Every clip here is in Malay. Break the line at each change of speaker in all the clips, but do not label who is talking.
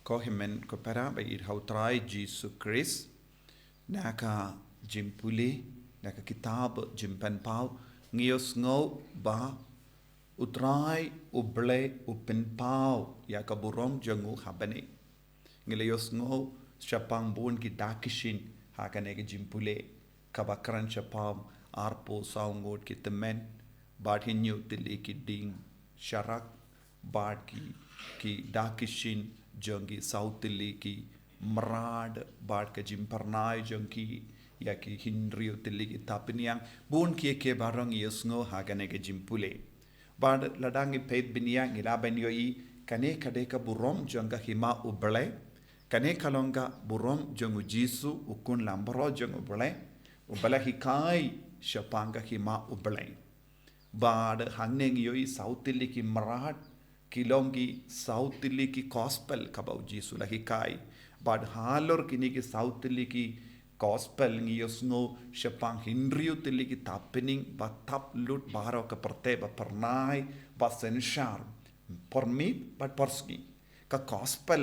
Kohimen kopera ba ir hautrai Jesus Christ naka jimpuli naka kitab jimpan pau ngios ngau ba utrai uble upen pau ya kaburom jangu habane ngilios ngau syapang bun ki dakishin hakane ke jimpule kabakran syapam arpo saungot ki temen bad hinyu tili ki ding syarak bad ki dakishin jangi sautili ki merad bad ke jimparnai jangki ya ki hindrio tili ki tapiniang bun ki ke barang yesngo hagane ke jimpule bad ladangi peit biniang ilaban yoi kane kadeka burom janga hima uble kane kalonga burom jangu jisu ukun lambro jangu uble hikai syapanga hima uble bad hangneng yoi sautili ki merad kilongi sautili ki gospel kabau jisu lahi kai bad halor kini ki sautili ki gospel ngi yosngo syapang hindriu tili ki tapening batap lut baro ke perte ba pernai ba senshar permit but porski ka gospel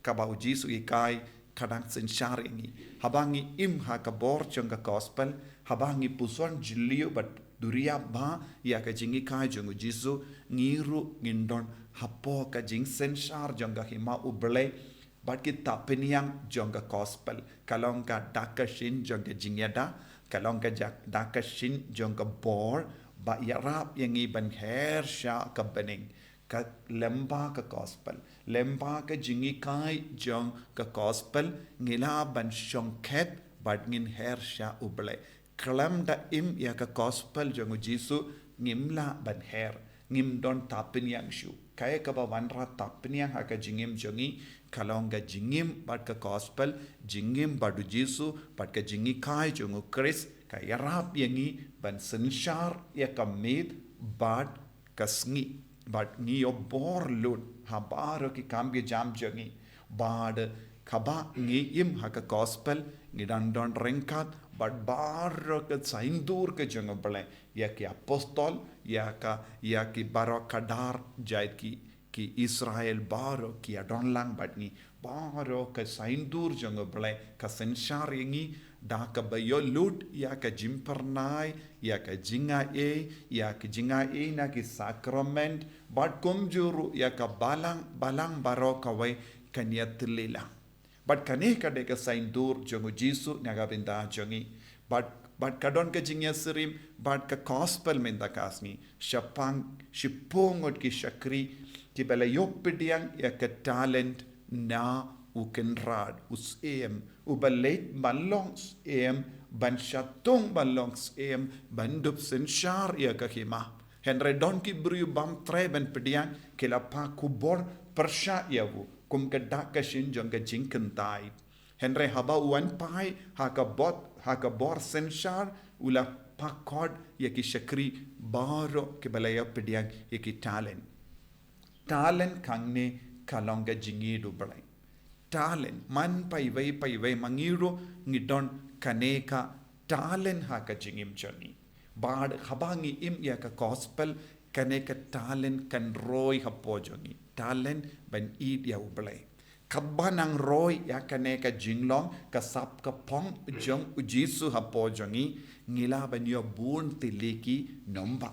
kabau jisu kai kadang senshar ini habangi im ha ka bor changa gospel habangi puson jilio but duria ba ya ka jingi kai jangu jisu ngiru ngindon hapo ka jing senshar janga hima uble but kita peniang janga gospel kalongka dakashin janga jingyada kalongka dakashin janga bor ba yarap yang iban her sha ka bening ka lemba ka gospel lemba ka jingi kai jong ka gospel ngila ban shongket but ngin her sha uble kalam da im ya ka gospel jangu jisu ngimla ban her ngim don tapeniang shu kaya ka ba wanra tapeniang ha ka jingim jongi kalonga jingim bat ka gospel jingim badu jisu bat ka jingi kai jongu Chris ka yarap yangi ban senshar ya ka med bat ka sngi bat ngi yo bor lut ha baro ki kambye jam jongi bad kaba ngi im ha ka gospel ngi dan don rengkat but baro ka saindur ka jongo bale ya ki apostol ya ki baro kadar jait ki Israel baro ki adon lang batni baro ka saindur jongo bale ka senshar yangi da ka bayo lut ya ka jimpernai ya ka jinga e na ki sacrament but kumjuru ya ka balang baro ka wai kanyat lila but kane ka de ka saindur jongo jisu naga binda jongi but kadon ka jingya sirim but ka gospel menda kasni syapang shipongot ki shakri ki bela yopidiang ya ka talent na ukenrad usem ubalait balongs em ban shatung balongs em bandup senshar ya ka hima henre don ki bru bam treben pediang kila pa kubor persha yavu kum ka dakashin jong ka jinkentai henre haba wan pai ha ka bor senshar ula pakod ya ki shakri baro ke balaya pediang ya ki talent kangne kalonga jingidu balai talent man pai vai mangiru ngidon kaneka talent ha ka jingim chani bad habangi im ya ka gospel kaneka talent kan roi hapo jongi talent ban id ya ublai kabanang roi ya kaneka jinglong kasap ka pong jong ujisu hapo jongi ngila ban yo bun tiliki nomba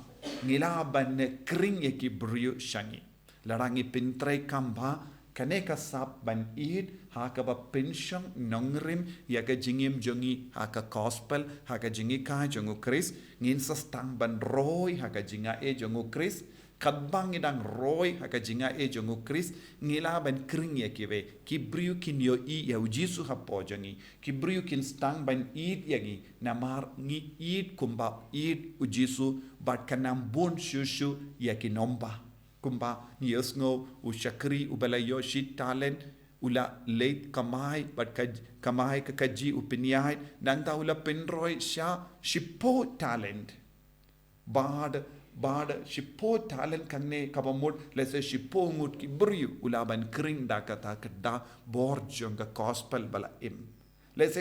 ngila ban kring yaki brio shangi larangi pintrai kamba kaneka sap ban id haka ba pension nongrim ya ka jingim jongi haka gospel haka jingi ka jongu Chris ngin sastang ban roi haka jinga e jongu Chris kadbang idang roi haka jinga e jongu Chris ngila ban kring ya kiwe kibriu kin yo i ya ujisu hapo jongi kibriu kin stang ban id yagi namar ngi id kumba id ujisu bat kanam bon shushu ya kinomba kumba yesngo ushakri ubalayo shit talent ula late kamai ka kaji upiniai nang ta ula penroi sha shipo talent bad shipo talent kanne kabamut lese shipo ngut ki briu ula ban kring da kata kada borjonga gospel bala im lese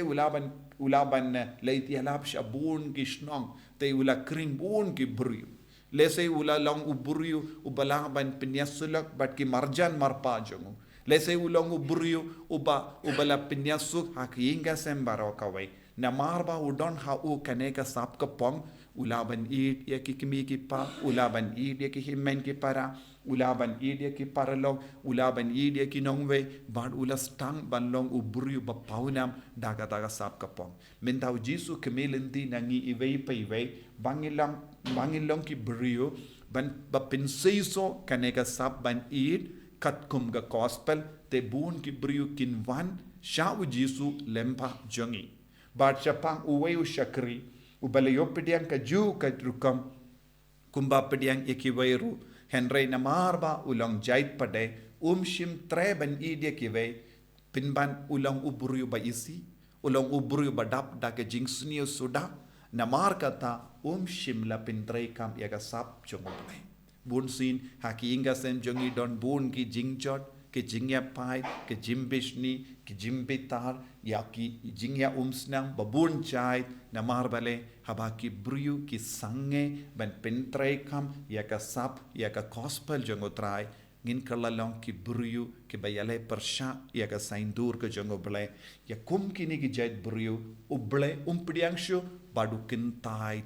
ula ban late yalap shabun kishnong te ula kring bun ki briu Lesai ula long uburiu ubalaban penyasulak bat ki marjan marpa jongu. Lese ulong ubrio ubala pinyasuk hakinga sembaro kawai. Na marba udon hau kaneka sap kapong ulaban id ya kikimi kipa ulaban id ya kihimen kipara ulaban id ya kiparalong ulaban id ya kinongwe bad ulas tang banlong ubrio ba paunam daga sap kapong. Mentau Jisu kemelendi nangi iwei pa iwei bangilong ki brio ban ba pynseisoh kaneka sap ban id kat kum ga gospel te bun ki brio kinwan shau Jisu lempa jongi. Bad syapang uwei usyakri ubalayo pediang kaju kadrukam kumba pediang ikiwairu henry namarba ulang jait pade shim tre ban idya kiwei pinban ulang uburiu ba isi ulang uburiu badap da ke jingsnio suda namar kata shim la pintre kam yaga sap chongopai bun sin haki inga sen jongi don bun ki jingjot ke jingya pai ke jimbishni ke jimbitar ya ki jingya snang babun chai namar bale habaki briu ki sange ban pentre kam ya ka sap ya ka gospel jongotrai ngin kalalong ki briu ki bayale persha ya ka saindur ke jongoble ya kum kini ki jait briu uble umpidiangshu badu kintai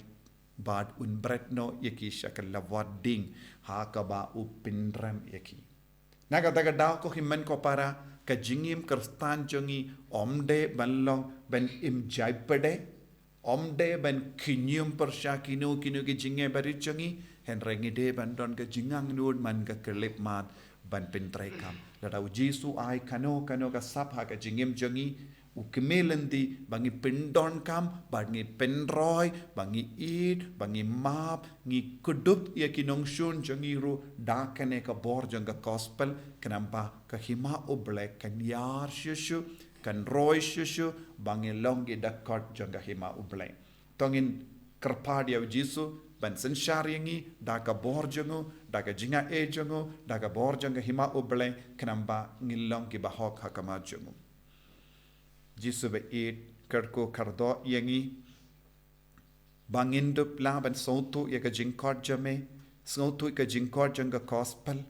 bad unbretno yaki shakala wadding hakaba upindram yaki naga ko himmen ko para ka jingim kerstan jongi omde banlong ben im jaipede omde ben kinyum persya kinu ki jinge bari jongi henrengi de ban don ka jingang nun man ka kelip mat ban pentrekam ladau Jisu ai kano ka sap ha ka jingim jongi ukemelendi bangi pendon kam bangi penroy bangi id bangi map ngi kudup ya kinongshun jongi ru dakane ka bor jonga gospel kenapa ka hima oble kan yar shushu kan roy shushu bangi longi dakot jonga hima oble tongin kerpadia Jisu ban sensariangi daga bor jongo daga jinga e jongo daga bor jonga hima oble kenapa ngilong ki bahok hakama jongo Jisu ba it kerko kardo yangi bangindup la ban sautu ya ka jingkot jame sautu ka jingkot janga gospel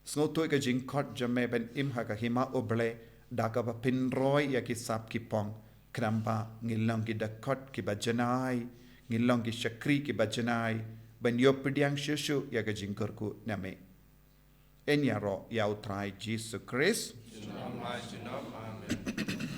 sautu ka jingkot jame ban imha ka hima oble daga ba pinroy ya ki sap ki pong kramba ngilong ki dakot ki bajanai ngilong ki shakri ki bajanai ban yopidiang shushu ya ka jingkorku name enyaro ya utrai Jisu Christ. Amen.